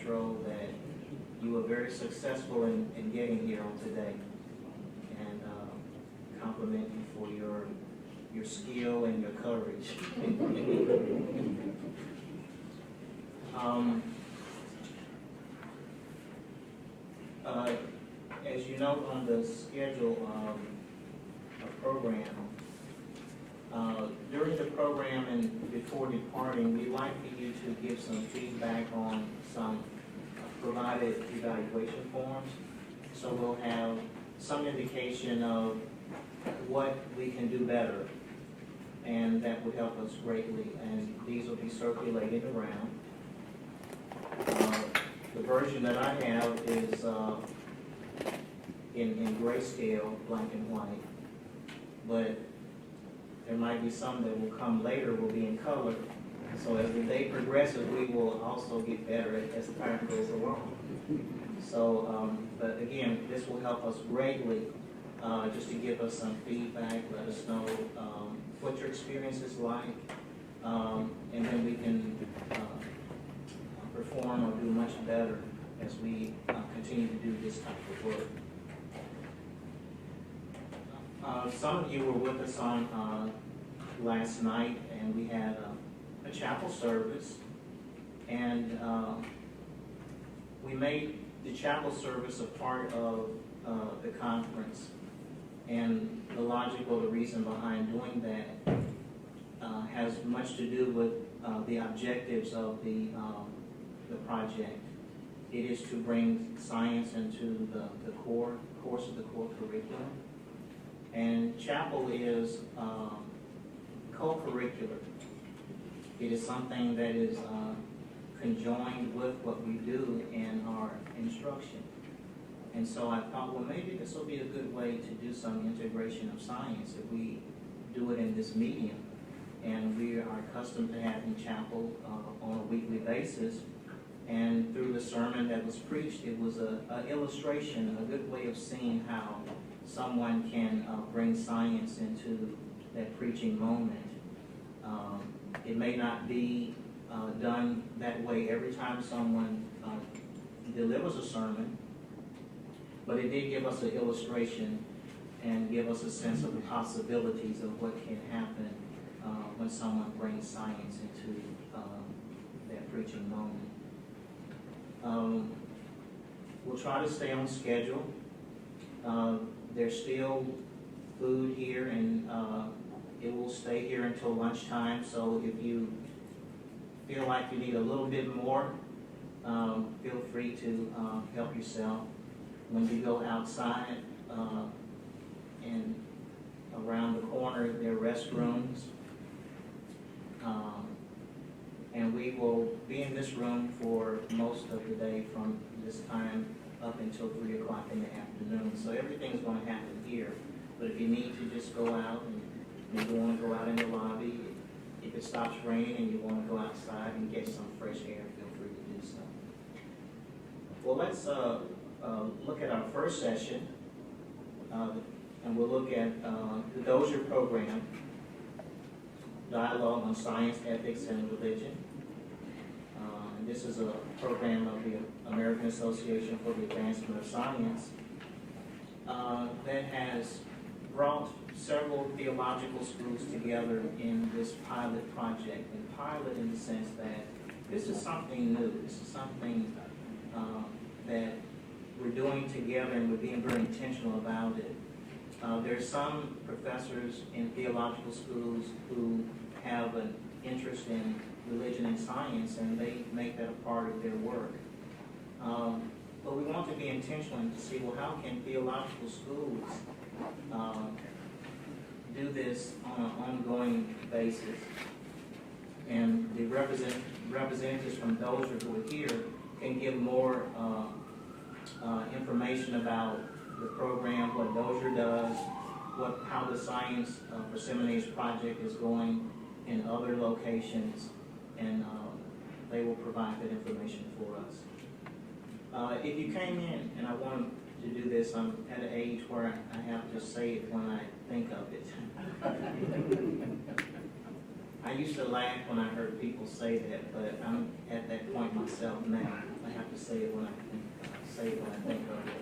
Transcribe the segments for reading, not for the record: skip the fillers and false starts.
Metro that you were very successful in getting here on today, and compliment you for your skill and your courage. As you note on the schedule of program, during the program and before departing, we'd like for you to give some feedback on some provided evaluation forms. So we'll have some indication of what we can do better, and that would help us greatly. And these will be circulated around. The version that I have is in grayscale, black and white, but there might be some that will come later, will be in color. So as the day progresses, we will also get better as time goes along. So, but again, this will help us greatly, just to give us some feedback, let us know what your experience is like, and then we can perform or do much better as we continue to do this type of work. Some of you were with us on last night, and we had a chapel service, and we made the chapel service a part of the conference. And the reason behind doing that has much to do with the objectives of the project. It is to bring science into the course of the core curriculum. And chapel is co-curricular. It is something that is conjoined with what we do in our instruction. And so I thought, well, maybe this will be a good way to do some integration of science if we do it in this medium. And we are accustomed to having chapel on a weekly basis. And through the sermon that was preached, it was an illustration, a good way of seeing how someone can bring science into that preaching moment. It may not be done that way every time someone delivers a sermon, but it did give us an illustration and give us a sense of the possibilities of what can happen when someone brings science into that preaching moment. We'll try to stay on schedule. There's still food here, and it will stay here until lunchtime. So if you feel like you need a little bit more, feel free to help yourself. When you go outside and around the corner, there are restrooms. And we will be in this room for most of the day from this time up until 3 o'clock in the afternoon. So everything's going to happen here. But if you need to just go out and you want to go out in the lobby, if it stops raining and you want to go outside and get some fresh air, feel free to do so. Well, let's look at our first session, and we'll look at the Dozier program, Dialogue on Science, Ethics, and Religion. This is a program of the American Association for the Advancement of Science that has brought several theological schools together in this pilot project. And pilot in the sense that this is something new. This is something that we're doing together, and we're being very intentional about it. There's some professors in theological schools who have an interest in religion and science, and they make that a part of their work. But we want to be intentional to see, well, how can theological schools do this on an ongoing basis? And the representatives from Dozier who are here can give more information about the program, what Dozier does, how the Science for Seminaries project is going in other locations, and they will provide that information for us. If you came in, and I wanted to do this, I'm at an age where I have to say it when I think of it. I used to laugh when I heard people say that, but I'm at that point myself now. I have to say it when I think of it.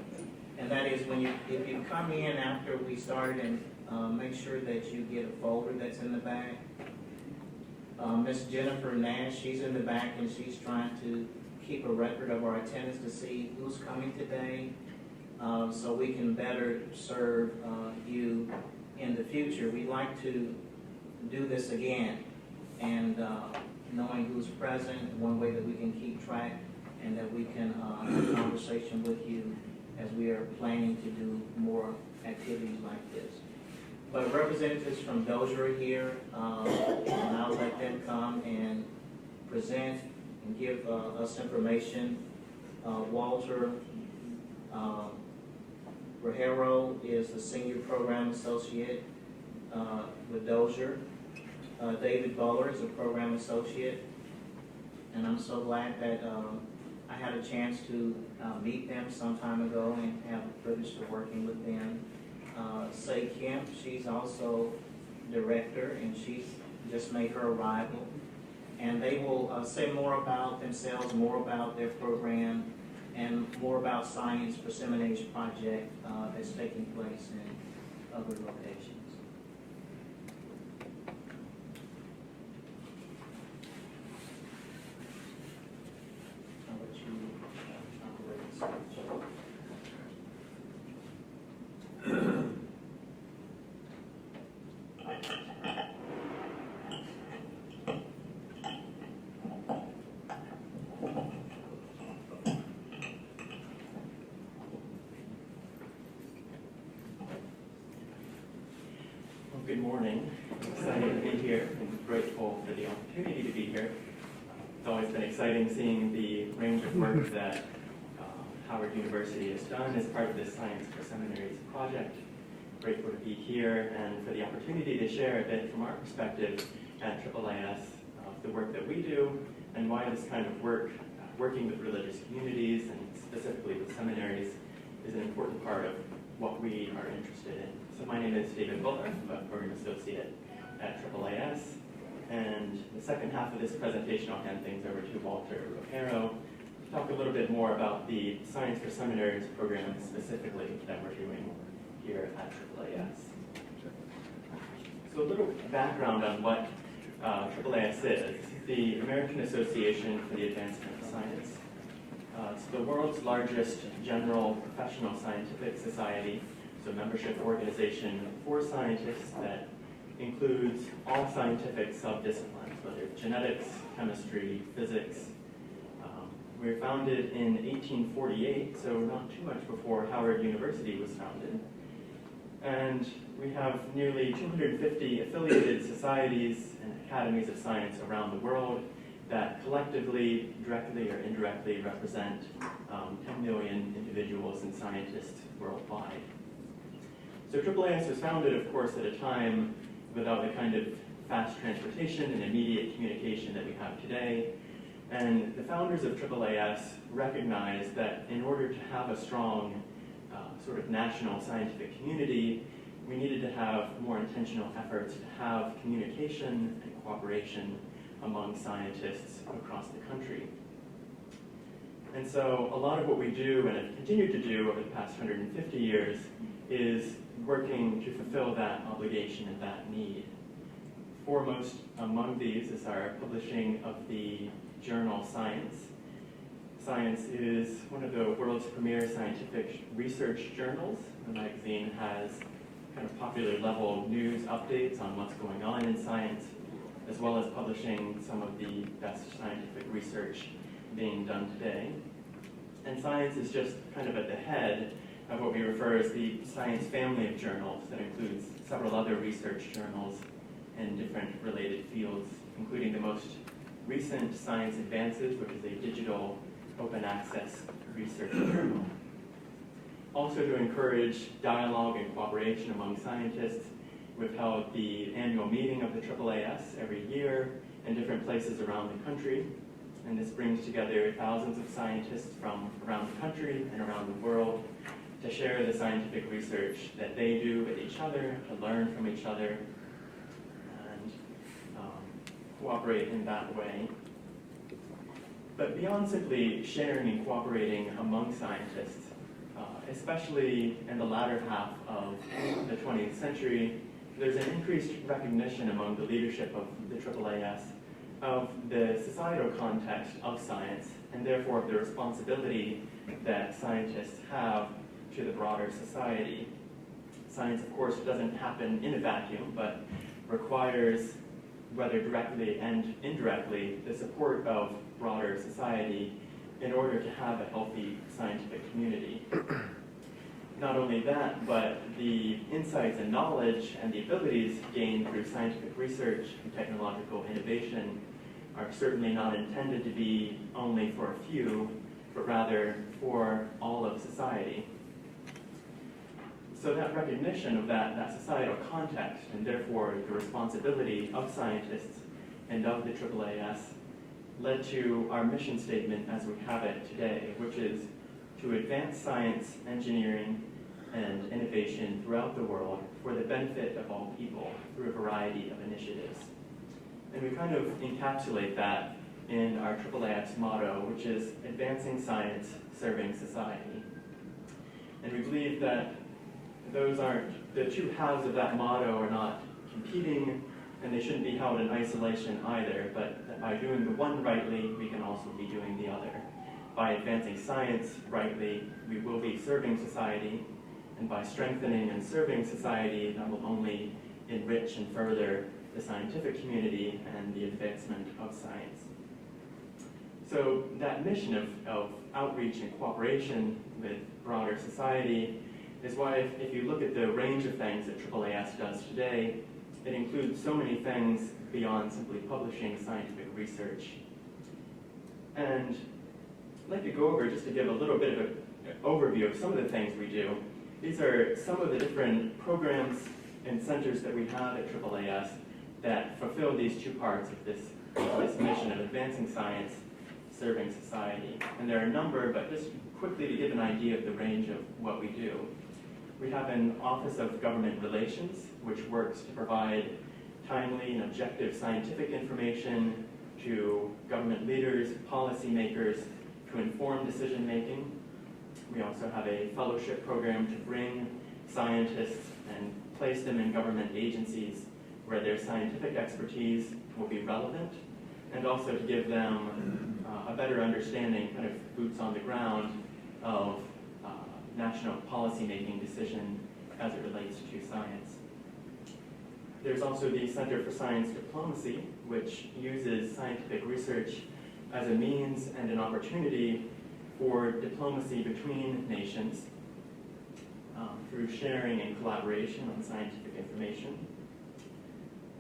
And that is if you come in after we started, and make sure that you get a folder that's in the back. Miss Jennifer Nash, she's in the back, and she's trying to keep a record of our attendance to see who's coming today, so we can better serve you in the future. We'd like to do this again, and knowing who's present, one way that we can keep track and that we can have a conversation with you as we are planning to do more activities like this. But representatives from Dozier are here, and I'll let them come and present and give us information. Walter Rogero is the Senior Program Associate with Dozier. David Bowler is a Program Associate. And I'm so glad that I had a chance to meet them some time ago and have the privilege of working with them. Say Kemp, she's also director, and she's just made her arrival. And they will say more about themselves, more about their program, and more about Science for Seminaries project that's taking place in other locations. I'll let you operate the switch. Good morning. I'm excited to be here and grateful for the opportunity to be here. It's always been exciting seeing the range of work that Howard University has done as part of this Science for Seminaries project. Grateful to be here and for the opportunity to share a bit from our perspective at AAAS of the work that we do and why this kind of work, working with religious communities and specifically with seminaries, is an important part of what we are interested in. So my name is David Butler. I'm a program associate at AAAS. And the second half of this presentation, I'll hand things over to Walter Rogero to talk a little bit more about the Science for Seminaries program specifically that we're doing here at AAAS. So a little background on what AAAS is. The American Association for the Advancement of Science. It's the world's largest general professional scientific society, so membership organization for scientists that includes all scientific sub-disciplines, whether it's genetics, chemistry, physics. We were founded in 1848, so not too much before Howard University was founded. And we have nearly 250 affiliated societies and academies of science around the world that collectively, directly or indirectly, represent 10 million individuals and scientists worldwide. So AAAS was founded, of course, at a time without the kind of fast transportation and immediate communication that we have today. And the founders of AAAS recognized that in order to have a strong sort of national scientific community, we needed to have more intentional efforts to have communication and cooperation among scientists across the country. And so a lot of what we do and have continued to do over the past 150 years is working to fulfill that obligation and that need. Foremost among these is our publishing of the journal Science. Science is one of the world's premier scientific research journals. The magazine has kind of popular level news updates on what's going on in science, as well as publishing some of the best scientific research being done today. And Science is just kind of at the head of what we refer as the science family of journals that includes several other research journals in different related fields, including the most recent Science Advances, which is a digital open access research journal. Also to encourage dialogue and cooperation among scientists, we've held the annual meeting of the AAAS every year in different places around the country. And this brings together thousands of scientists from around the country and around the world to share the scientific research that they do with each other, to learn from each other, and cooperate in that way. But beyond simply sharing and cooperating among scientists, especially in the latter half of the 20th century, there's an increased recognition among the leadership of the AAAS of the societal context of science, and therefore of the responsibility that scientists have to the broader society. Science, of course, doesn't happen in a vacuum, but requires, whether directly and indirectly, the support of broader society in order to have a healthy scientific community. Not only that, but the insights and knowledge and the abilities gained through scientific research and technological innovation are certainly not intended to be only for a few, but rather for all of society. So that recognition of that societal context, and therefore the responsibility of scientists and of the AAAS, led to our mission statement as we have it today, which is to advance science, engineering, and innovation throughout the world for the benefit of all people through a variety of initiatives. And we kind of encapsulate that in our AAAS motto, which is advancing science, serving society. And we believe that those aren't, the two halves of that motto are not competing, and they shouldn't be held in isolation either, but that by doing the one rightly, we can also be doing the other. By advancing science rightly, we will be serving society, and by strengthening and serving society, that will only enrich and further the scientific community and the advancement of science. So that mission of outreach and cooperation with broader society is why if you look at the range of things that AAAS does today, it includes so many things beyond simply publishing scientific research. And I'd like to go over, just to give a little bit of an overview of some of the things we do. These are some of the different programs and centers that we have at AAAS that fulfill these two parts of this mission of advancing science, serving society. And there are a number, but just quickly to give an idea of the range of what we do. We have an Office of Government Relations, which works to provide timely and objective scientific information to government leaders, policymakers, to inform decision making. We also have a fellowship program to bring scientists and place them in government agencies where their scientific expertise will be relevant, and also to give them a better understanding, kind of boots on the ground, of national policy-making decision as it relates to science. There's also the Center for Science Diplomacy, which uses scientific research as a means and an opportunity for diplomacy between nations through sharing and collaboration on scientific information.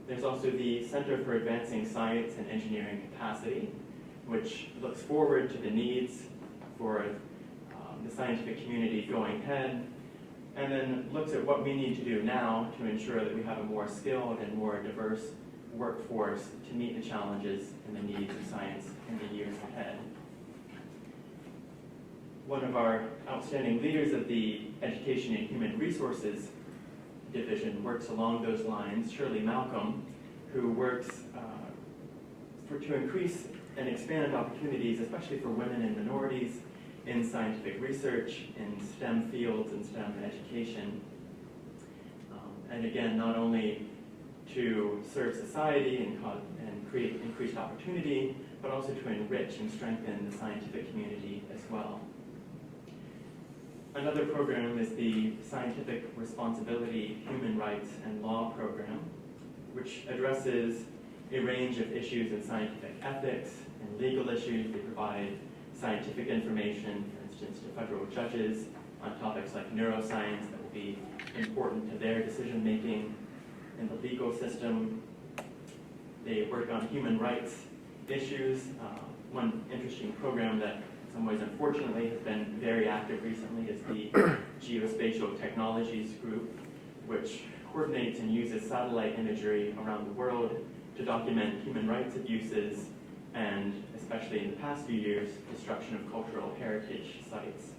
There's also the Center for Advancing Science and Engineering Capacity, which looks forward to the needs for the scientific community going ahead, and then looks at what we need to do now to ensure that we have a more skilled and more diverse workforce to meet the challenges and the needs of science in the years ahead. One of our outstanding leaders of the Education and Human Resources Division works along those lines, Shirley Malcolm, who works to increase and expand opportunities, especially for women and minorities, in scientific research, in STEM fields and STEM education. And again, not only to serve society and create increased opportunity, but also to enrich and strengthen the scientific community as well. Another program is the Scientific Responsibility, Human Rights, and Law program, which addresses a range of issues in scientific ethics and legal issues. They provide scientific information, for instance, to federal judges on topics like neuroscience that will be important to their decision-making in the legal system. They work on human rights issues. One interesting program that in some ways, unfortunately, has been very active recently is the Geospatial Technologies Group, which coordinates and uses satellite imagery around the world to document human rights abuses and, especially in the past few years, destruction of cultural heritage sites.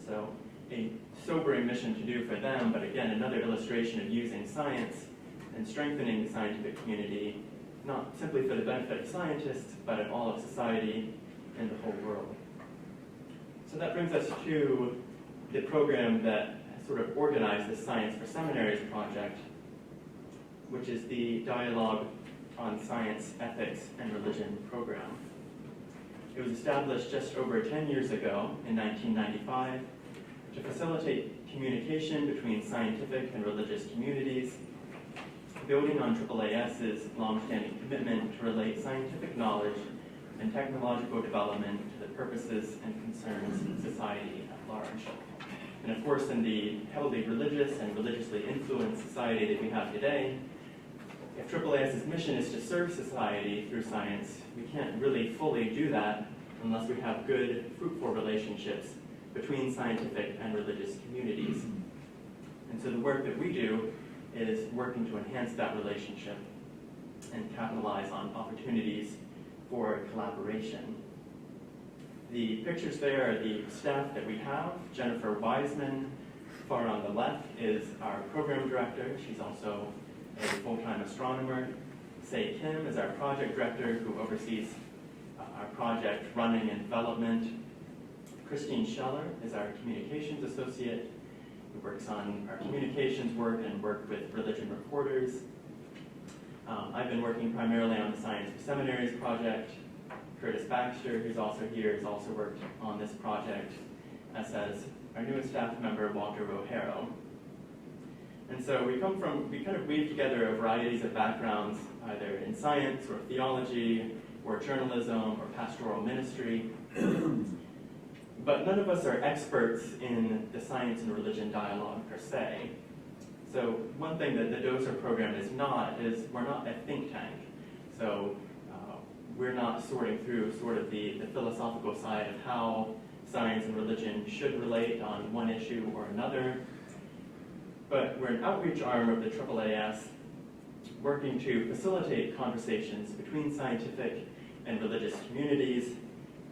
So a sobering mission to do for them, but again, another illustration of using science and strengthening the scientific community, not simply for the benefit of scientists, but of all of society, in the whole world. So that brings us to the program that sort of organized the Science for Seminaries project, which is the Dialogue on Science, Ethics, and Religion program. It was established just over 10 years ago in 1995 to facilitate communication between scientific and religious communities, building on AAAS's longstanding commitment to relate scientific knowledge and technological development to the purposes and concerns of society at large. And of course, in the heavily religious and religiously influenced society that we have today, if AAAS's mission is to serve society through science, we can't really fully do that unless we have good, fruitful relationships between scientific and religious communities. And so the work that we do is working to enhance that relationship and capitalize on opportunities for collaboration. The pictures there are the staff that we have. Jennifer Wiseman, far on the left, is our program director. She's also a full-time astronomer. Sei Kim is our project director who oversees our project running and development. Christine Scheller is our communications associate who works on our communications work and work with religion reporters. I've been working primarily on the Science for Seminaries project. Curtis Baxter, who's also here, has also worked on this project, as has our newest staff member, Walter Rohero. And so we kind of weave together a variety of backgrounds, either in science or theology or journalism or pastoral ministry. But none of us are experts in the science and religion dialogue per se. So one thing that the DOSER program is not is we're not a think tank. So we're not sorting through sort of the philosophical side of how science and religion should relate on one issue or another. But we're an outreach arm of the AAAS working to facilitate conversations between scientific and religious communities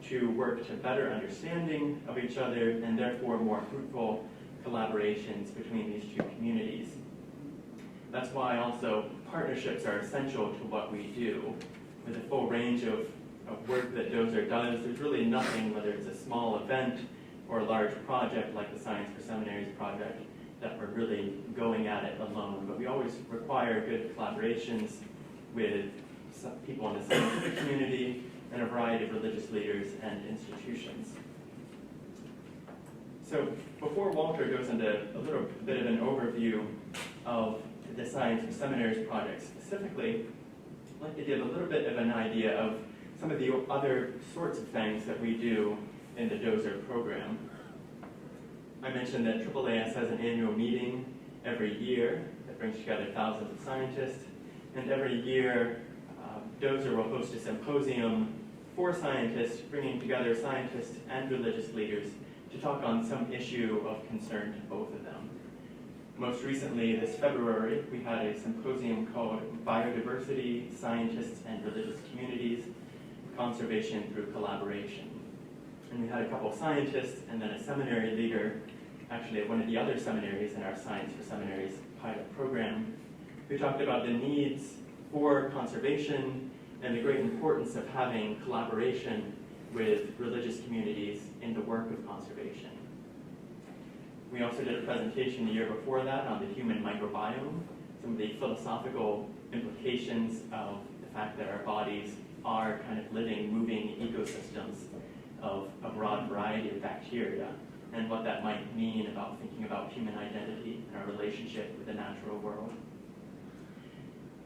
to work to better understanding of each other and therefore more fruitful collaborations between these two communities. That's why also partnerships are essential to what we do. With a full range of work that DOSER does, there's really nothing, whether it's a small event or a large project like the Science for Seminaries project, that we're really going at it alone. But we always require good collaborations with some people in the scientific community and a variety of religious leaders and institutions. So before Walter goes into a little bit of an overview of the Science for Seminaries project specifically, I'd like to give a little bit of an idea of some of the other sorts of things that we do in the DOSER program. I mentioned that AAAS has an annual meeting every year that brings together thousands of scientists, and every year DOSER will host a symposium for scientists, bringing together scientists and religious leaders to talk on some issue of concern to both of them. Most recently, this February, we had a symposium called Biodiversity, Scientists and Religious Communities, Conservation Through Collaboration. And we had a couple of scientists and then a seminary leader, actually at one of the other seminaries in our Science for Seminaries pilot program, who talked about the needs for conservation and the great importance of having collaboration with religious communities in the work of conservation. We also did a presentation the year before that on the human microbiome, some of the philosophical implications of the fact that our bodies are kind of living, moving ecosystems of a broad variety of bacteria, and what that might mean about thinking about human identity and our relationship with the natural world.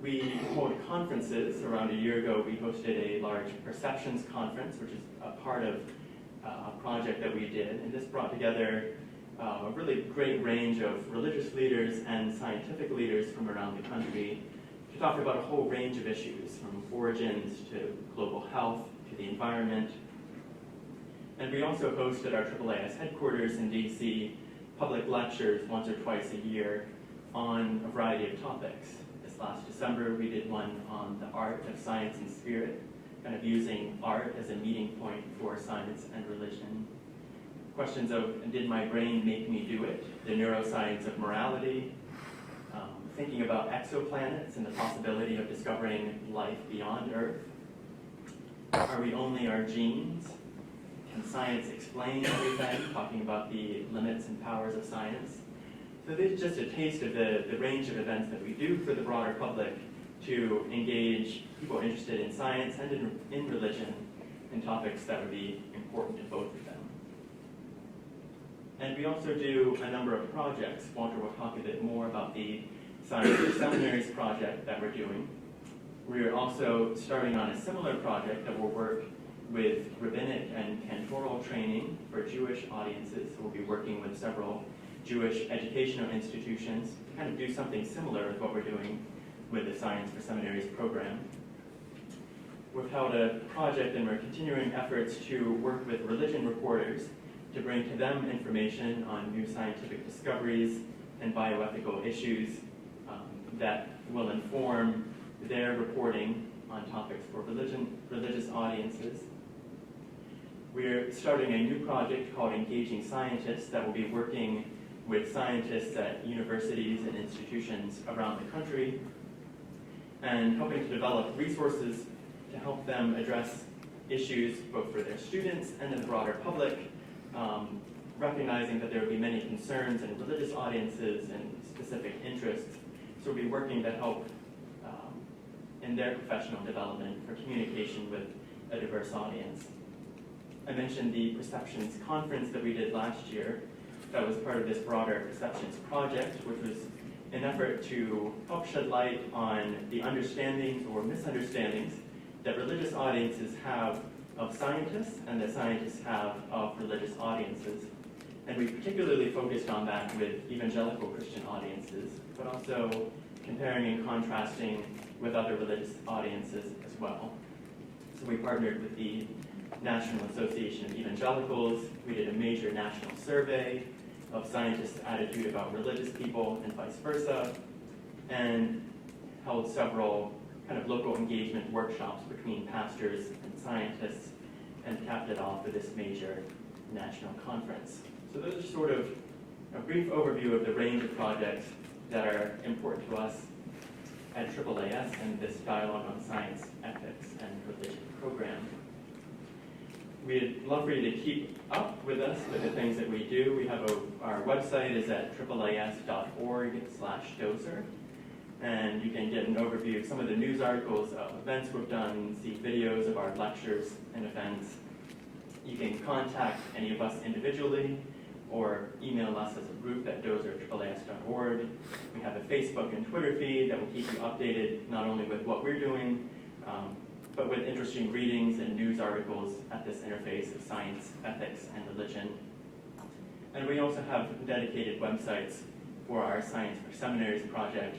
We hold conferences. Around a year ago, we hosted a large perceptions conference, which is a part of a project that we did, and this brought together a really great range of religious leaders and scientific leaders from around the country to talk about a whole range of issues, from origins to global health to the environment. And we also host at our AAAS headquarters in DC public lectures once or twice a year on a variety of topics. This last December, we did one on the art of science and spirit, kind of using art as a meeting point for science and religion. Questions of, did my brain make me do it? The neuroscience of morality, thinking about exoplanets and the possibility of discovering life beyond Earth. Are we only our genes? Can Science Explain everything, talking about the limits and powers of science. So this is just a taste of the range of events that we do for the broader public to engage people interested in science and in religion in topics that would be important to both of them. And we also do a number of projects. Walter will talk a bit more about the Science for Seminaries project that we're doing. We're also starting on a similar project that will work with rabbinic and cantoral training for Jewish audiences. So we'll be working with several Jewish educational institutions to kind of do something similar with what we're doing with the Science for Seminaries program. We've held a project and we're continuing efforts to work with religion reporters to bring to them information on new scientific discoveries and bioethical issues that will inform their reporting on topics for religious audiences. We're starting a new project called Engaging Scientists that will be working with scientists at universities and institutions around the country and helping to develop resources to help them address issues both for their students and the broader public, recognizing that there will be many concerns in religious audiences and specific interests. So we'll be working to help in their professional development for communication with a diverse audience. I mentioned the Perceptions Conference that we did last year. That was part of this broader Perceptions project, which was an effort to help shed light on the understandings or misunderstandings that religious audiences have of scientists and that scientists have of religious audiences. And we particularly focused on that with evangelical Christian audiences, but also comparing and contrasting with other religious audiences as well. So we partnered with the National Association of Evangelicals. We did a major national survey of scientists' attitude about religious people and vice versa, and held several kind of local engagement workshops between pastors and scientists, and capped it off with this major national conference. So those are sort of a brief overview of the range of projects that are important to us at AAAS and this Dialogue on Science, Ethics, and Religion program. We'd love for you to keep up with us with the things that we do. We have our website is at AAAS.org/Dozer, and you can get an overview of some of the news articles of events we've done, see videos of our lectures and events. You can contact any of us individually or email us as a group at dozer@AAAS.org. We have a Facebook and Twitter feed that will keep you updated not only with what we're doing, but with interesting readings and news articles at this interface of science, ethics, and religion. And we also have dedicated websites for our Science for Seminaries project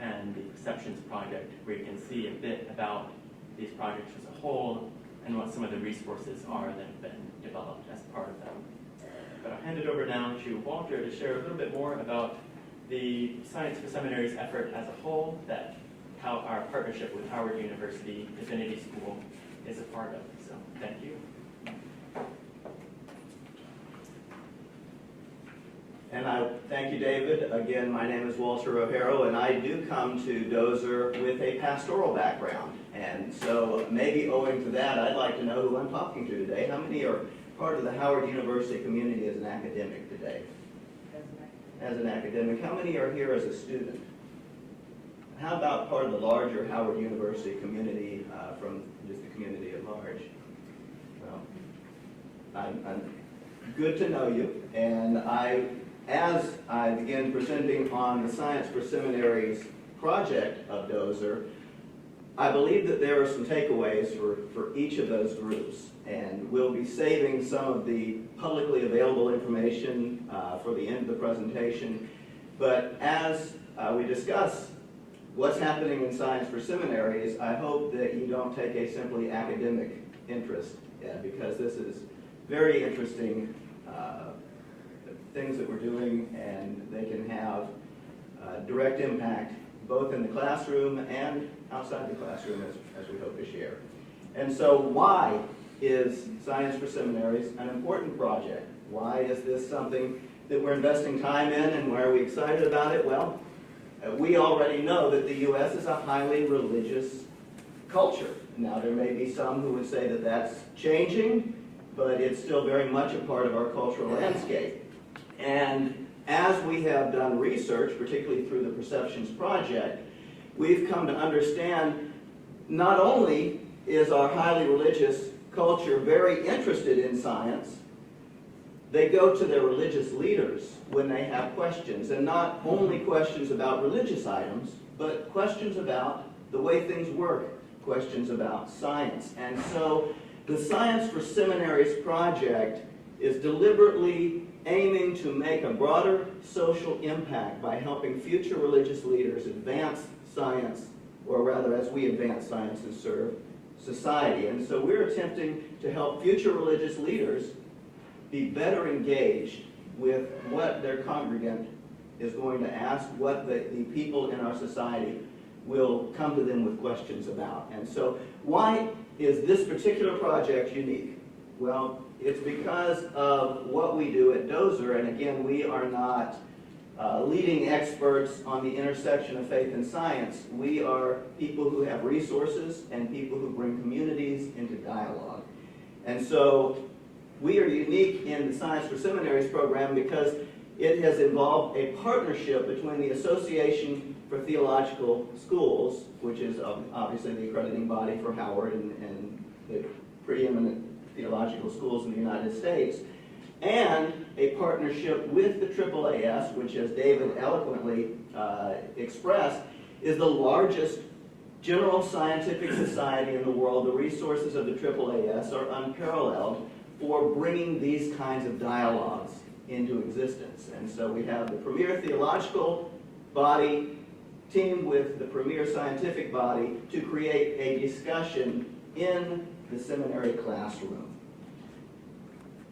and the Perceptions project, where you can see a bit about these projects as a whole and what some of the resources are that have been developed as part of them. But I'll hand it over now to Walter to share a little bit more about the Science for Seminaries effort as a whole, how our partnership with Howard University Divinity School is a part of. So thank you. And I thank you, David. Again, my name is Walter O'Harrow, and I do come to Dozer with a pastoral background. And so maybe owing to that, I'd like to know who I'm talking to today. How many are part of the Howard University community as an academic today? As an academic. How many are here as a student? How about part of the larger Howard University community from just the community at large? Well, I'm good to know you, and as I begin presenting on the Science for Seminaries project of Dozer, I believe that there are some takeaways for each of those groups, and we'll be saving some of the publicly available information for the end of the presentation. But as we discuss what's happening in Science for Seminaries, I hope that you don't take a simply academic interest, because this is very interesting things that we're doing, and they can have direct impact both in the classroom and outside the classroom, as we hope to share. And so why is Science for Seminaries an important project? Why is this something that we're investing time in, and why are we excited about it? Well, we already know that the U.S. is a highly religious culture. Now, there may be some who would say that that's changing, but it's still very much a part of our cultural landscape. And as we have done research, particularly through the Perceptions Project, we've come to understand not only is our highly religious culture very interested in science, they go to their religious leaders when they have questions, and not only questions about religious items, but questions about the way things work, questions about science. And so the Science for Seminaries project is deliberately aiming to make a broader social impact by helping future religious leaders advance science, or rather as we advance science and serve society. And so we're attempting to help future religious leaders be better engaged with what their congregant is going to ask, what the people in our society will come to them with questions about. And so why is this particular project unique? Well, it's because of what we do at Dozer, and again, we are not leading experts on the intersection of faith and science. We are people who have resources and people who bring communities into dialogue. And so we are unique in the Science for Seminaries program because it has involved a partnership between the Association for Theological Schools, which is obviously the accrediting body for Howard and the preeminent theological schools in the United States, and a partnership with the AAAS, which, as David eloquently expressed, is the largest general scientific society in the world. The resources of the AAAS are unparalleled for bringing these kinds of dialogues into existence. And so we have the premier theological body teamed with the premier scientific body to create a discussion in the seminary classroom.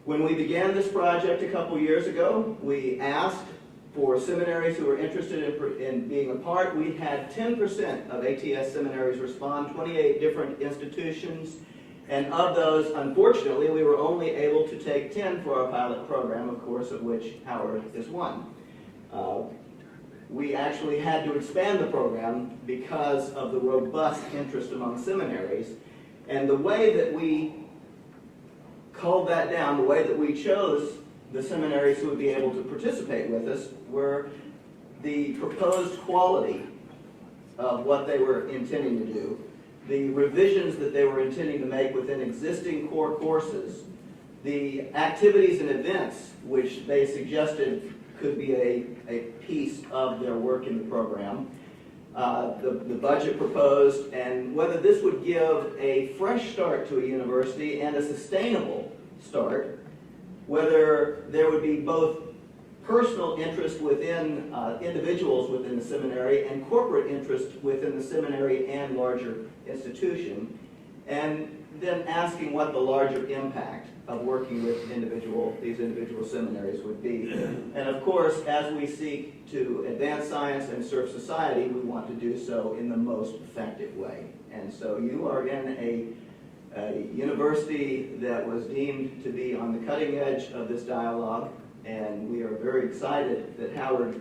When we began this project a couple years ago, we asked for seminaries who were interested in being a part. We had 10% of ATS seminaries respond, 28 different institutions. And of those, unfortunately, we were only able to take 10 for our pilot program, of course, of which Howard is one. We actually had to expand the program because of the robust interest among seminaries. And the way that we culled that down, the way that we chose the seminaries who would be able to participate with us were the proposed quality of what they were intending to do, the revisions that they were intending to make within existing core courses, the activities and events which they suggested could be a piece of their work in the program, the budget proposed, and whether this would give a fresh start to a university and a sustainable start, whether there would be both personal interest within individuals within the seminary and corporate interest within the seminary and larger institution, and then asking what the larger impact of working with these individual seminaries would be. And of course, as we seek to advance science and serve society, we want to do so in the most effective way. And so you are in a university that was deemed to be on the cutting edge of this dialogue, and we are very excited that Howard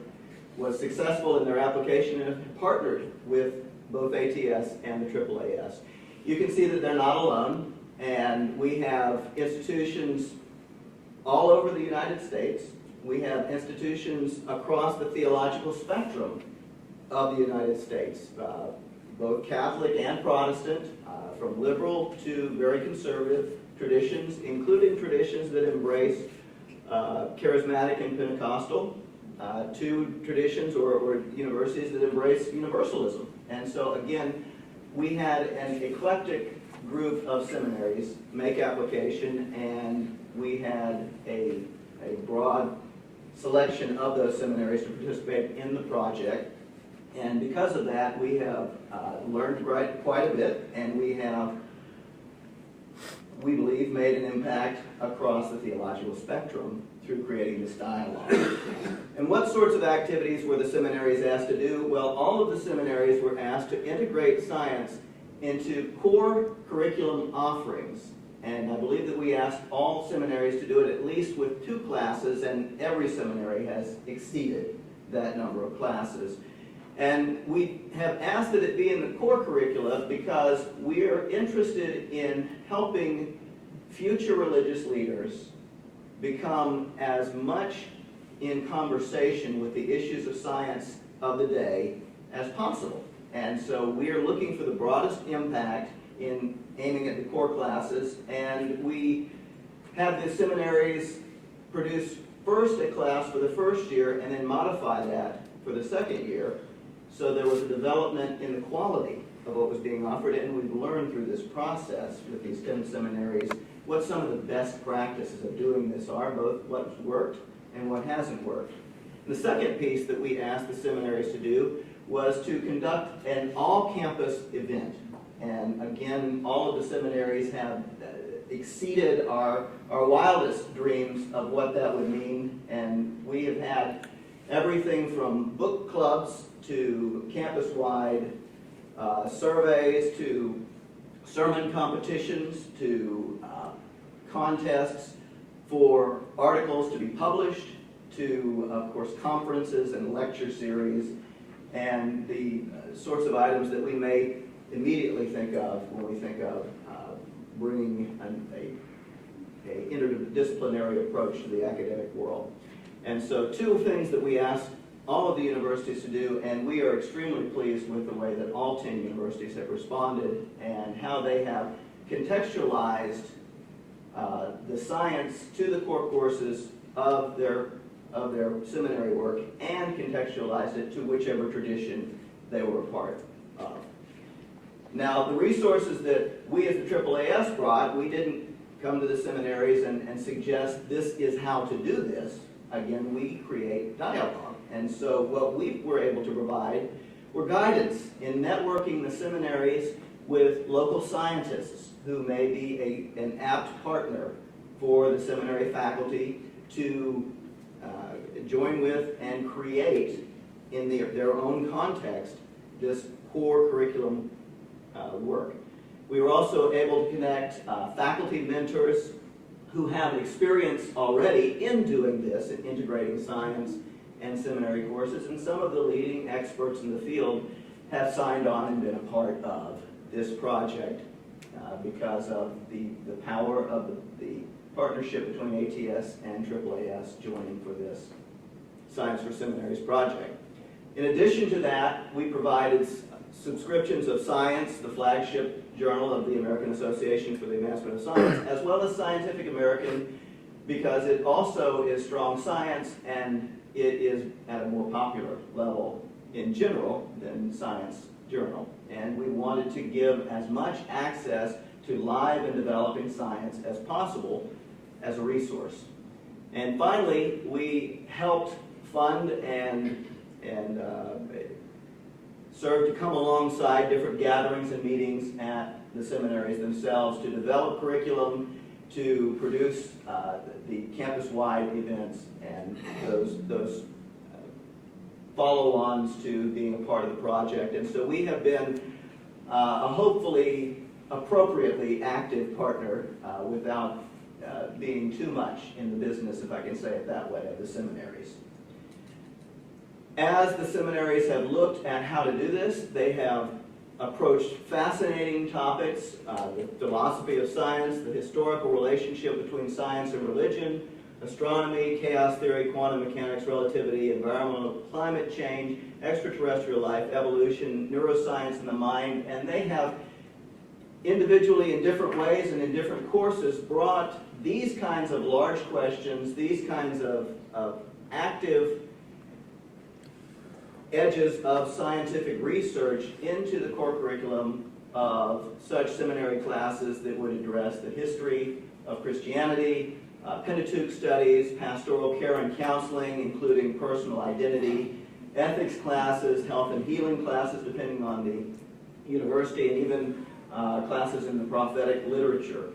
was successful in their application and partnered with both ATS and the AAAS. You can see that they're not alone, and we have institutions all over the United States. We have institutions across the theological spectrum of the United States, both Catholic and Protestant, from liberal to very conservative traditions, including traditions that embrace charismatic and Pentecostal, to traditions or universities that embrace universalism. And so again, we had an eclectic group of seminaries make application, and we had a broad selection of those seminaries to participate in the project. And because of that, we have learned quite a bit, and we have, we believe, made an impact across the theological spectrum through creating this dialogue. And what sorts of activities were the seminaries asked to do? Well, all of the seminaries were asked to integrate science into core curriculum offerings. And I believe that we asked all seminaries to do it at least with 2 classes, and every seminary has exceeded that number of classes. And we have asked that it be in the core curricula because we are interested in helping future religious leaders become as much in conversation with the issues of science of the day as possible. And so we are looking for the broadest impact in aiming at the core classes, and we have the seminaries produce first a class for the first year and then modify that for the second year. So there was a development in the quality of what was being offered, and we've learned through this process with these 10 seminaries what some of the best practices of doing this are, both what's worked and what hasn't worked. The second piece that we asked the seminaries to do was to conduct an all-campus event. And again, all of the seminaries have exceeded our wildest dreams of what that would mean. And we have had everything from book clubs to campus-wide surveys to sermon competitions to contests for articles to be published to, of course, conferences and lecture series, and the sorts of items that we may immediately think of when we think of bringing an interdisciplinary approach to the academic world. And so two things that we asked all of the universities to do, and we are extremely pleased with the way that all 10 universities have responded and how they have contextualized the science to the core courses of their seminary work and contextualized it to whichever tradition they were a part of. Now, the resources that we as the AAAS brought, we didn't come to the seminaries and suggest this is how to do this. Again, we create dialogue. And so what we were able to provide were guidance in networking the seminaries with local scientists who may be an apt partner for the seminary faculty to join with and create in their own context this core curriculum work. We were also able to connect faculty mentors who have experience already in doing this, in integrating science and seminary courses, and some of the leading experts in the field have signed on and been a part of this project because of the power of the partnership between ATS and AAAS joining for this Science for Seminaries project. In addition to that, we provided subscriptions of Science, the flagship journal of the American Association for the Advancement of Science, as well as Scientific American, because it also is strong science and it is at a more popular level in general than Science Journal. And we wanted to give as much access to live and developing science as possible as a resource. And finally, we helped fund and serve to come alongside different gatherings and meetings at the seminaries themselves to develop curriculum, to produce the campus-wide events and those follow-ons to being a part of the project. And so we have been a hopefully appropriately active partner without being too much in the business, if I can say it that way, of the seminaries. As the seminaries have looked at how to do this, they have approached fascinating topics, the philosophy of science, the historical relationship between science and religion, astronomy, chaos theory, quantum mechanics, relativity, environmental climate change, extraterrestrial life, evolution, neuroscience and the mind, and they have individually in different ways and in different courses brought these kinds of large questions, these kinds of active edges of scientific research into the core curriculum of such seminary classes that would address the history of Christianity, Pentateuch studies, pastoral care and counseling, including personal identity, ethics classes, health and healing classes, depending on the university, and even classes in the prophetic literature.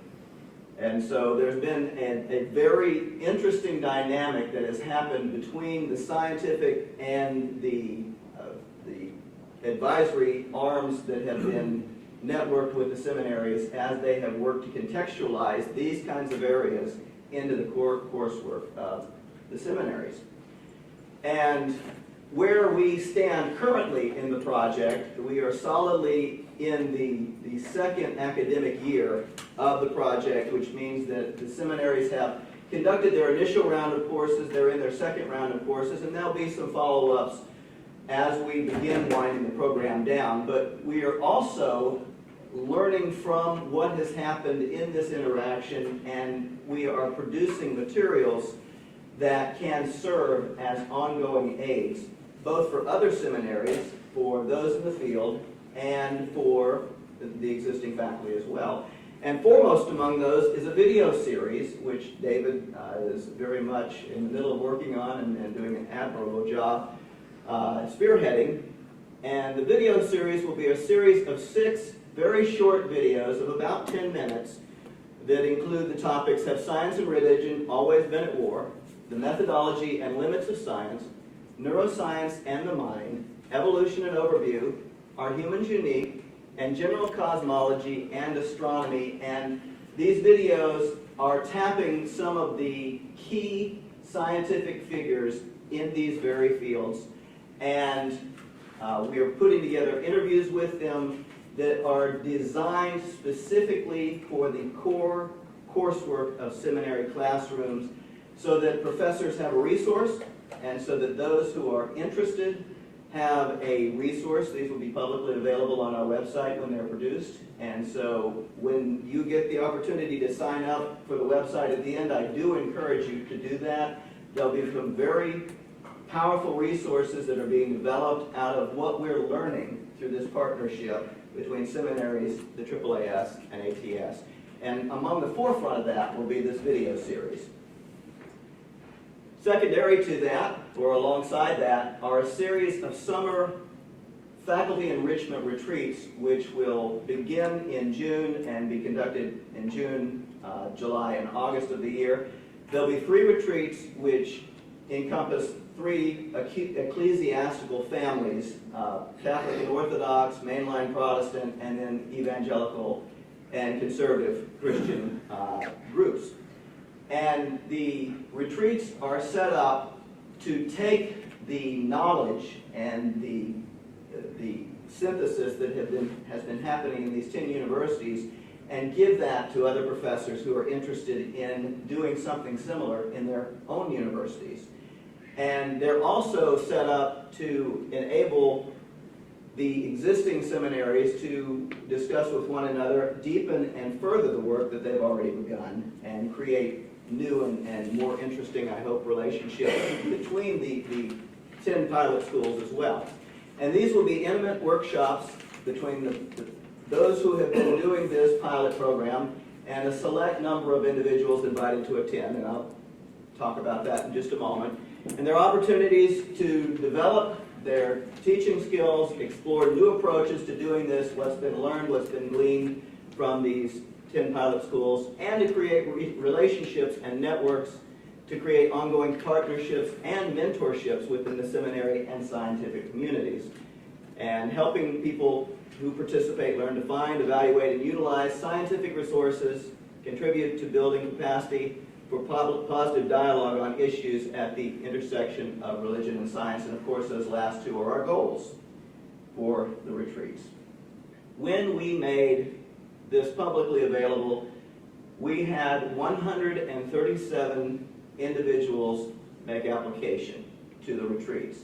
And so there's been a very interesting dynamic that has happened between the scientific and the advisory arms that have been networked with the seminaries as they have worked to contextualize these kinds of areas into the core coursework of the seminaries. And where we stand currently in the project, we are solidly in the second academic year of the project, which means that the seminaries have conducted their initial round of courses, they're in their second round of courses, and there'll be some follow-ups as we begin winding the program down. But we are also learning from what has happened in this interaction, and we are producing materials that can serve as ongoing aids, both for other seminaries, for those in the field, and for the existing faculty as well. And foremost among those is a video series, which David is very much in the middle of working on and doing an admirable job spearheading. And the video series will be a series of 6 very short videos of about 10 minutes that include the topics: Have Science and Religion Always Been at War?, The Methodology and Limits of Science, Neuroscience and the Mind, Evolution and Overview, Are Humans Unique?, and General Cosmology and Astronomy. And these videos are tapping some of the key scientific figures in these very fields. And we are putting together interviews with them that are designed specifically for the core coursework of seminary classrooms, so that professors have a resource, and so that those who are interested have a resource. These will be publicly available on our website when they're produced. And so when you get the opportunity to sign up for the website at the end, I do encourage you to do that. There'll be some very powerful resources that are being developed out of what we're learning through this partnership between seminaries, the AAAS, and ATS. And among the forefront of that will be this video series. Secondary to that, or alongside that, are a series of summer faculty enrichment retreats, which will begin in June and be conducted in June, July, and August of the year. There'll be 3 retreats which encompass 3 ecclesiastical families: Catholic and Orthodox, mainline Protestant, and then evangelical and conservative Christian groups. And the retreats are set up to take the knowledge and the synthesis that has been happening in these 10 universities and give that to other professors who are interested in doing something similar in their own universities. And they're also set up to enable the existing seminaries to discuss with one another, deepen and further the work that they've already begun, and create new and more interesting, I hope, relationships between the 10 pilot schools as well. And these will be intimate workshops between those who have been doing this pilot program and a select number of individuals invited to attend, and I'll talk about that in just a moment. And there are opportunities to develop their teaching skills, explore new approaches to doing this, what's been learned, what's been gleaned from these 10 pilot schools, and to create relationships and networks, to create ongoing partnerships and mentorships within the seminary and scientific communities, and helping people who participate learn to find, evaluate, and utilize scientific resources, contribute to building capacity for positive dialogue on issues at the intersection of religion and science. And of course, those last 2 are our goals for the retreats. When we made this publicly available, we had 137 individuals make application to the retreats,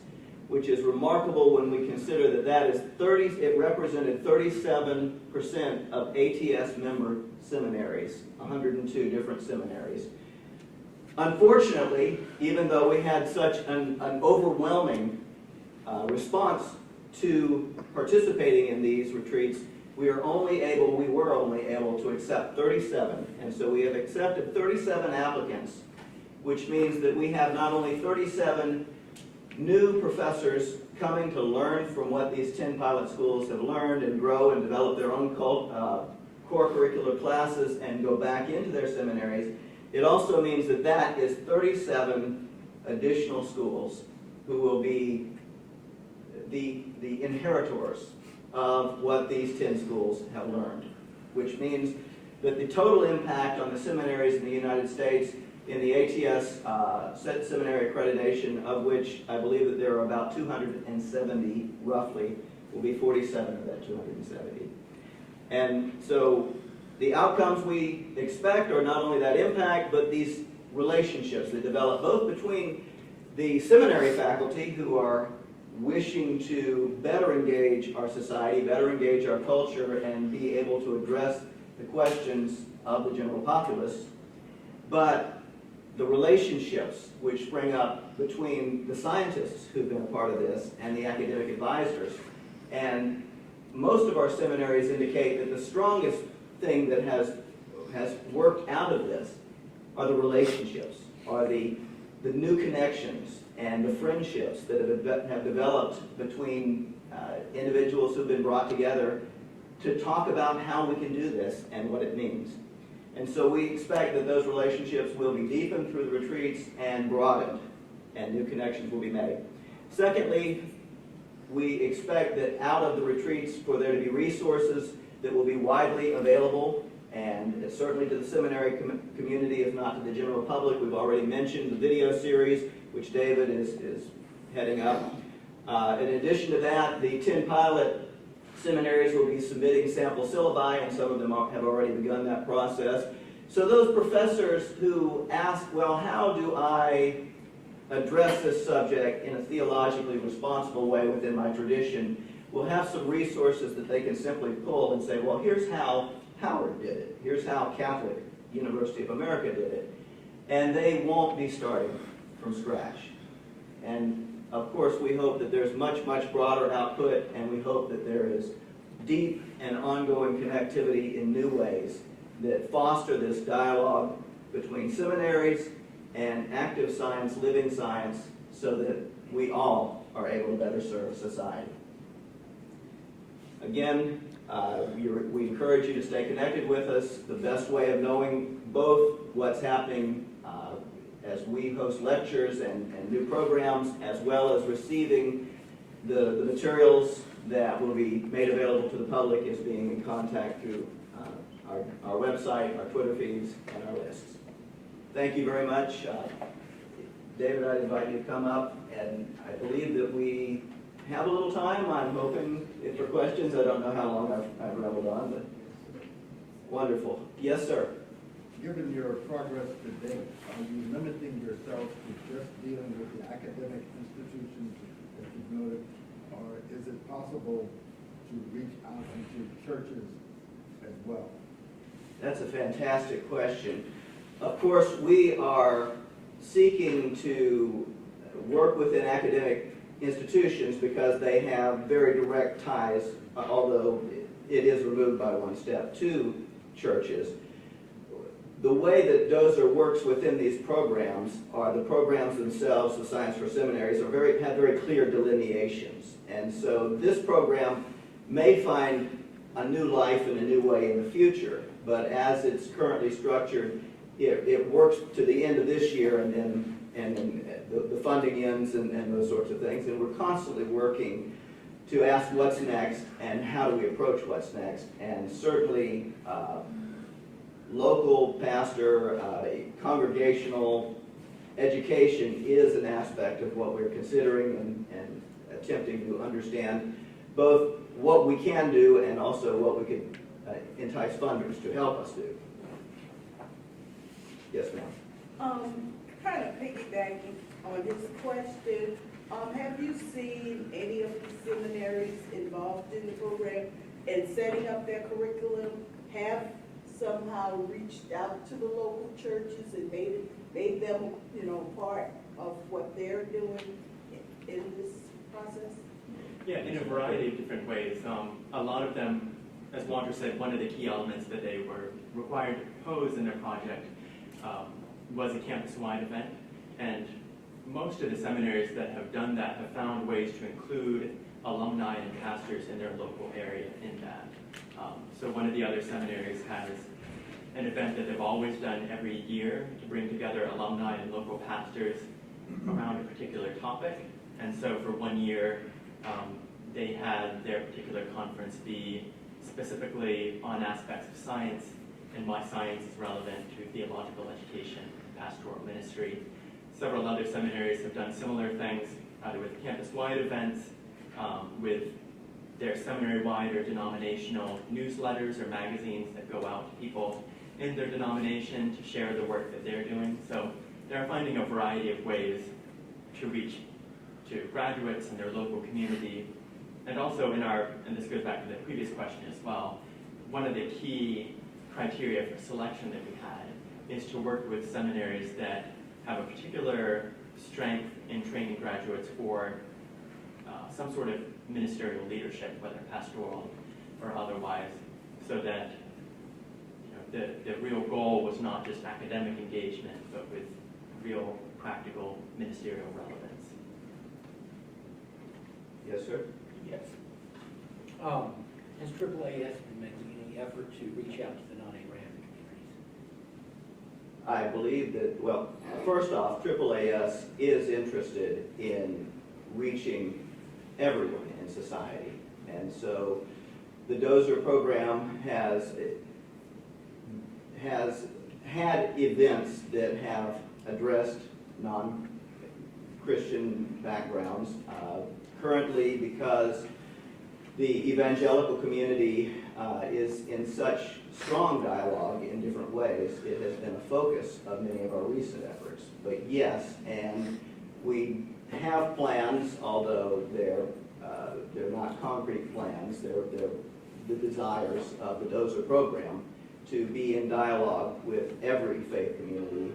which is remarkable when we consider that it represented 37% of ATS member seminaries, 102 different seminaries. Unfortunately, even though we had such an overwhelming response to participating in these retreats, we were only able to accept 37. And so we have accepted 37 applicants, which means that we have not only 37 new professors coming to learn from what these 10 pilot schools have learned and grow and develop their own core curricular classes and go back into their seminaries. It also means that is 37 additional schools who will be the inheritors of what these 10 schools have learned, which means that the total impact on the seminaries in the United States in the ATS seminary accreditation, of which I believe that there are about 270 roughly, will be 47 of that 270. And so the outcomes we expect are not only that impact, but these relationships that develop both between the seminary faculty who are wishing to better engage our society, better engage our culture, and be able to address the questions of the general populace, but the relationships which spring up between the scientists who've been a part of this and the academic advisors. And most of our seminaries indicate that the strongest thing that has worked out of this are the relationships, are the new connections and the friendships that have developed between individuals who've been brought together to talk about how we can do this and what it means. And so we expect that those relationships will be deepened through the retreats and broadened, and new connections will be made. Secondly, we expect that out of the retreats for there to be resources that will be widely available, and certainly to the seminary community, if not to the general public. We've already mentioned the video series, which David is heading up. In addition to that, the 10 pilot seminaries will be submitting sample syllabi, and some of them have already begun that process. So those professors who ask, well, how do I address this subject in a theologically responsible way within my tradition, will have some resources that they can simply pull and say, well, here's how Howard did it. Here's how Catholic University of America did it. And they won't be starting from scratch. And of course, we hope that there's much, much broader output, and we hope that there is deep and ongoing connectivity in new ways that foster this dialogue between seminaries and active science, living science, so that we all are able to better serve society. Again, we encourage you to stay connected with us. The best way of knowing both what's happening as we host lectures and new programs, as well as receiving the materials that will be made available to the public, is being in contact through our website, our Twitter feeds, and our lists. Thank you very much. David, I'd invite you to come up, and I believe that we have a little time. I'm hoping for questions. I don't know how long I've rambled on, but wonderful. Yes, sir. Given your progress to date, are you limiting yourself to just dealing with the academic institutions that you've noted, or is it possible to reach out into churches as well? That's a fantastic question. Of course, we are seeking to work within academic institutions because they have very direct ties, although it is removed by one step, to churches. The way that Dozer works within these programs are the programs themselves, the Science for Seminaries, have very clear delineations. And so this program may find a new life in a new way in the future, but as it's currently structured, it works to the end of this year, and then the funding ends and those sorts of things. And we're constantly working to ask what's next and how do we approach what's next. And certainly local pastor, congregational education is an aspect of what we're considering and attempting to understand both what we can do and also what we could entice funders to help us do. Yes, ma'am. Kind of piggybacking on his question, have you seen any of the seminaries involved in the program and setting up their curriculum have somehow reached out to the local churches and made them, part of what they're doing in this process? Yeah, in a variety of different ways. A lot of them, as Walter said, one of the key elements that they were required to propose in their project was a campus-wide event. And most of the seminaries that have done that have found ways to include alumni and pastors in their local area in that. So one of the other seminaries has an event that they've always done every year to bring together alumni and local pastors around a particular topic. And so for 1 year, they had their particular conference be specifically on aspects of science and why science is relevant to theological education, pastoral ministry. Several other seminaries have done similar things, either with campus-wide events, with their seminary-wide or denominational newsletters or magazines that go out to people in their denomination to share the work that they're doing. So they're finding a variety of ways to reach to graduates in their local community. And also and this goes back to the previous question as well, one of the key criteria for selection that we had is to work with seminaries that have a particular strength in training graduates for some sort of ministerial leadership, whether pastoral or otherwise, so that the real goal was not just academic engagement, but with real practical ministerial relevance. Yes, sir? Yes. Has AAAS been making any effort to reach out to the non-Abrahamic communities? I believe that, well, first off, AAAS is interested in reaching everyone in society. And so the Dozer program has had events that have addressed non-Christian backgrounds. Currently, because the evangelical community is in such strong dialogue in different ways, it has been a focus of many of our recent efforts. But yes, and we have plans, although they're not concrete plans, they're the desires of the Dozer program to be in dialogue with every faith community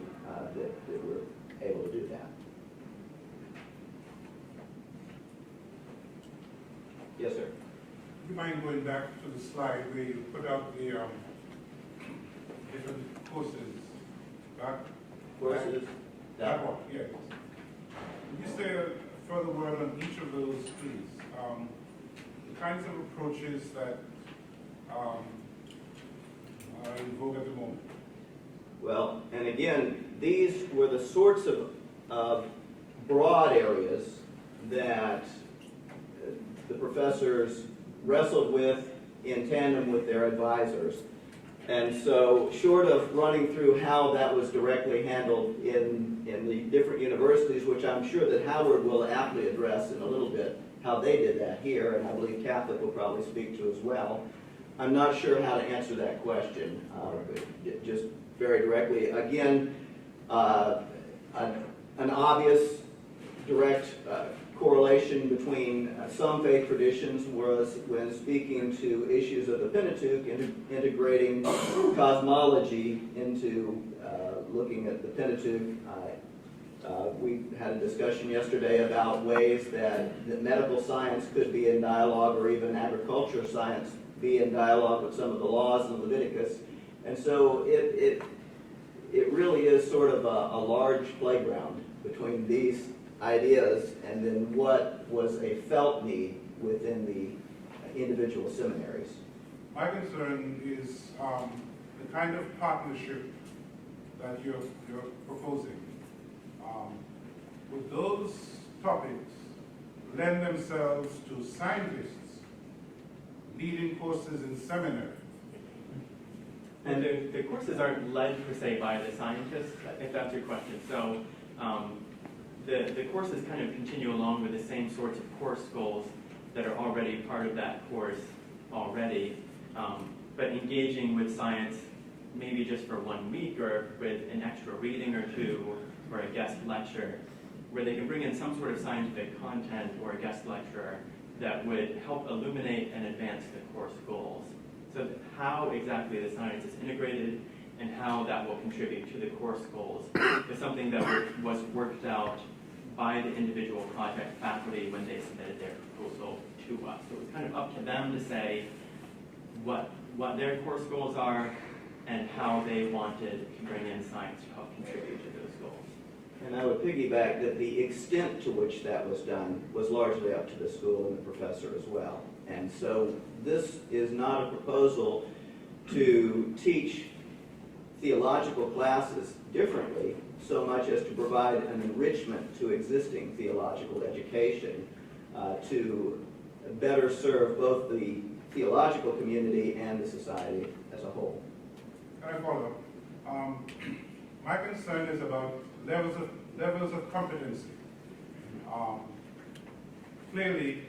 that we're able to do that. Yes, sir. Do you mind going back to the slide where you put out the different courses? Courses? That one, yes. Can you say a further word on each of those, please? The kinds of approaches that are in vogue at the moment. Well, and again, these were the sorts of broad areas that the professors wrestled with in tandem with their advisors. And so, short of running through how that was directly handled in the different universities, which I'm sure that Howard will aptly address in a little bit, how they did that here, and I believe Catholic will probably speak to as well. I'm not sure how to answer that question, just very directly. Again, an obvious direct correlation between some faith traditions was when speaking to issues of the Pentateuch, integrating cosmology into looking at the Pentateuch. We had a discussion yesterday about ways that medical science could be in dialogue, or even agriculture science be in dialogue with some of the laws in Leviticus. And so it really is sort of a large playground between these ideas and then what was a felt need within the individual seminaries. My concern is the kind of partnership that you're proposing. Would those topics lend themselves to scientists leading courses in seminary? And the courses aren't led per se by the scientists, if that's your question. So the courses kind of continue along with the same sorts of course goals that are already part of that course already, but engaging with science maybe just for 1 week or with an extra reading or two or a guest lecture, where they can bring in some sort of scientific content or a guest lecturer that would help illuminate and advance the course goals. So how exactly the science is integrated and how that will contribute to the course goals is something that was worked out by the individual project faculty when they submitted their proposal to us. So it's kind of up to them to say what their course goals are and how they wanted to bring in science to help contribute to those goals. And I would piggyback that the extent to which that was done was largely up to the school and the professor as well. And so this is not a proposal to teach theological classes differently so much as to provide an enrichment to existing theological education to better serve both the theological community and the society as a whole. Can I follow up? My concern is about levels of competency. Clearly,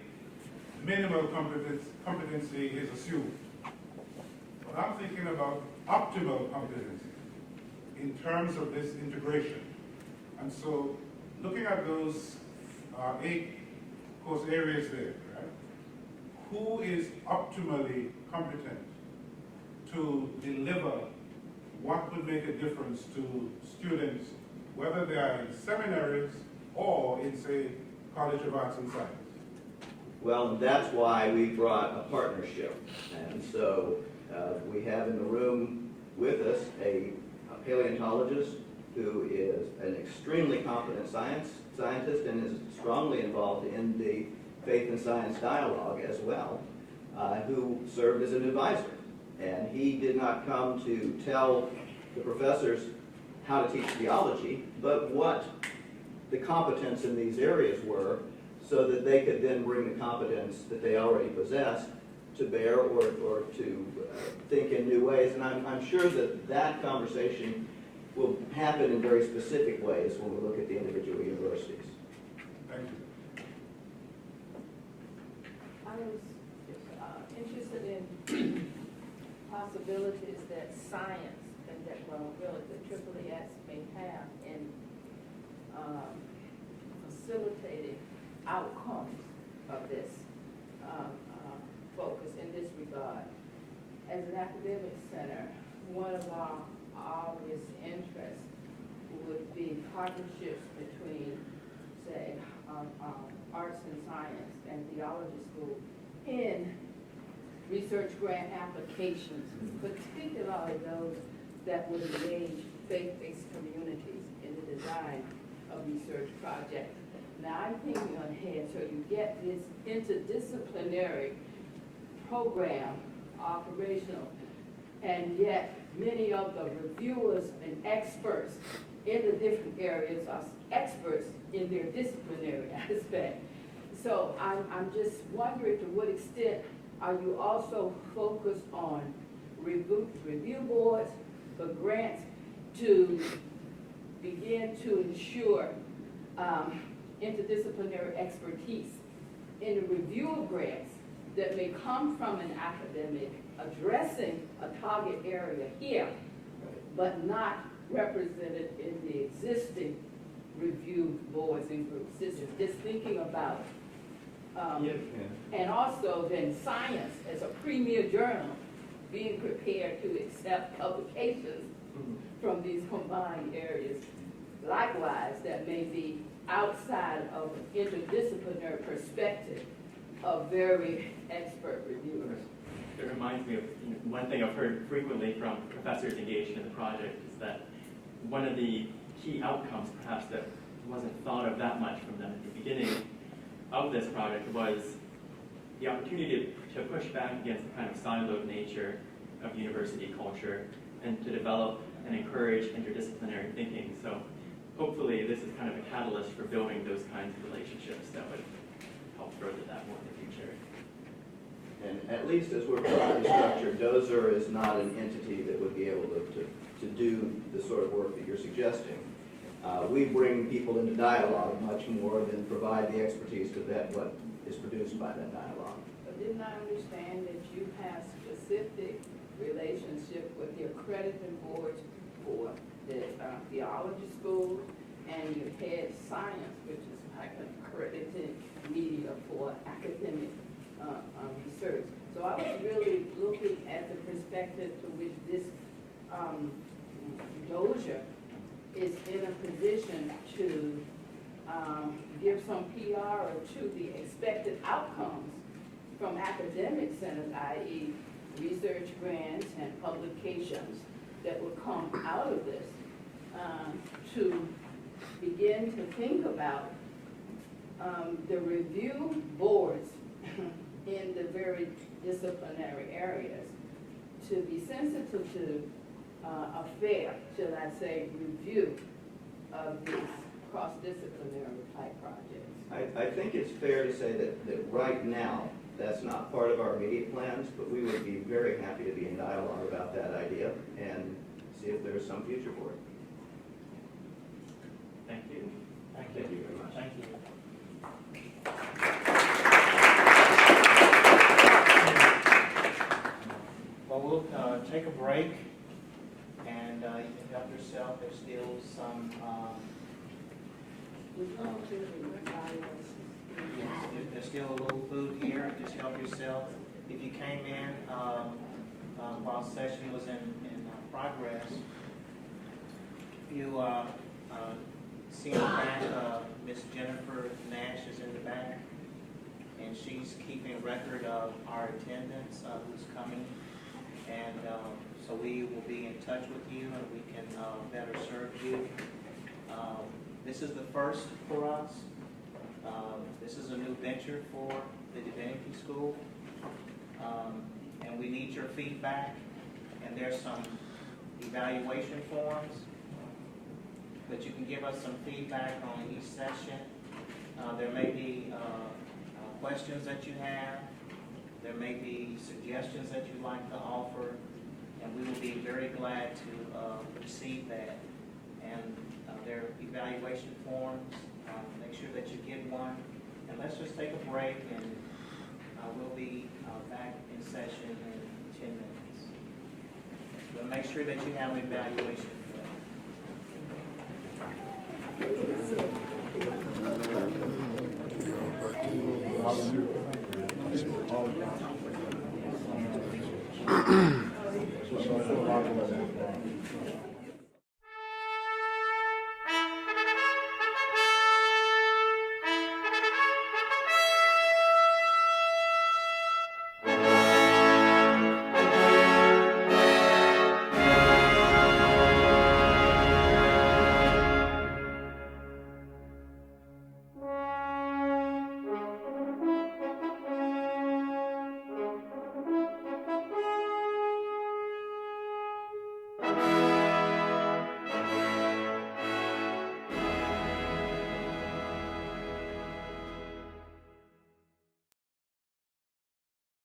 minimal competency is assumed. But I'm thinking about optimal competency in terms of this integration. And so looking at those 8 course areas there, right? Who is optimally competent to deliver what would make a difference to students, whether they are in seminaries or in, say, College of Arts and Science? Well, that's why we brought a partnership. And so we have in the room with us a paleontologist who is an extremely competent scientist and is strongly involved in the faith and science dialogue as well, who served as an advisor. And he did not come to tell the professors how to teach theology, but what the competence in these areas were, so that they could then bring the competence that they already possessed to bear or to think in new ways. And I'm sure that that conversation will happen in very specific ways when we look at the individual universities. Thank you. I was interested in possibilities that science and that, well, really the AAAS may have in facilitating outcomes of this focus in this regard. As an academic center, one of our obvious interests would be partnerships between, say, arts and science and theology school in research grant applications, particularly those that would engage faith-based communities in the design of research projects. Now, I'm thinking ahead, so you get this interdisciplinary program operational, and yet many of the reviewers and experts in the different areas are experts in their disciplinary aspect. So I'm just wondering, to what extent are you also focused on review boards for grants to begin to ensure interdisciplinary expertise in the review of grants that may come from an academic addressing a target area here, but not represented in the existing review boards and groups? Just thinking about, and also then science as a premier journal being prepared to accept publications from these combined areas. Likewise, that may be outside of an interdisciplinary perspective of very expert reviewers. It reminds me of one thing I've heard frequently from professors engaged in the project is that one of the key outcomes, perhaps, that wasn't thought of that much from them at the beginning of this project was the opportunity to push back against the kind of siloed nature of university culture and to develop and encourage interdisciplinary thinking. So hopefully this is kind of a catalyst for building those kinds of relationships that would help further that more in the future. And at least as we're currently structured, DOZER is not an entity that would be able to do the sort of work that you're suggesting. We bring people into dialogue much more than provide the expertise to vet what is produced by that dialogue. But didn't I understand that you have specific relationship with the accrediting boards for the theology school, and you had science, which is like an accredited media for academic research? So I was really looking at the perspective to which this DOZER is in a position to give some PR to the expected outcomes from academic centers, i.e. research grants and publications that will come out of this, to begin to think about the review boards in the very disciplinary areas, to be sensitive to a fair, shall I say, review of these cross-disciplinary type projects. I think it's fair to say that right now, that's not part of our immediate plans, but we would be very happy to be in dialogue about that idea and see if there's some future for it. Thank you. Thank you very much. Thank you. take a break, and you can help yourself. There's still some, there's still a little food here. Just help yourself. If you came in while session was in progress, you see in the back, Miss Jennifer Nash is in the back, and she's keeping record of our attendance, who's coming. And so we will be in touch with you, and we can better serve you. This is the first for us. This is a new venture for the Divinity School. And we need your feedback. And there's some evaluation forms, but you can give us some feedback on each session. There may be questions that you have. There may be suggestions that you'd like to offer, and we will be very glad to receive that. And there are evaluation forms. Make sure that you get one. And let's just take a break, and we'll be back in session in 10 minutes. But make sure that you have an evaluation form.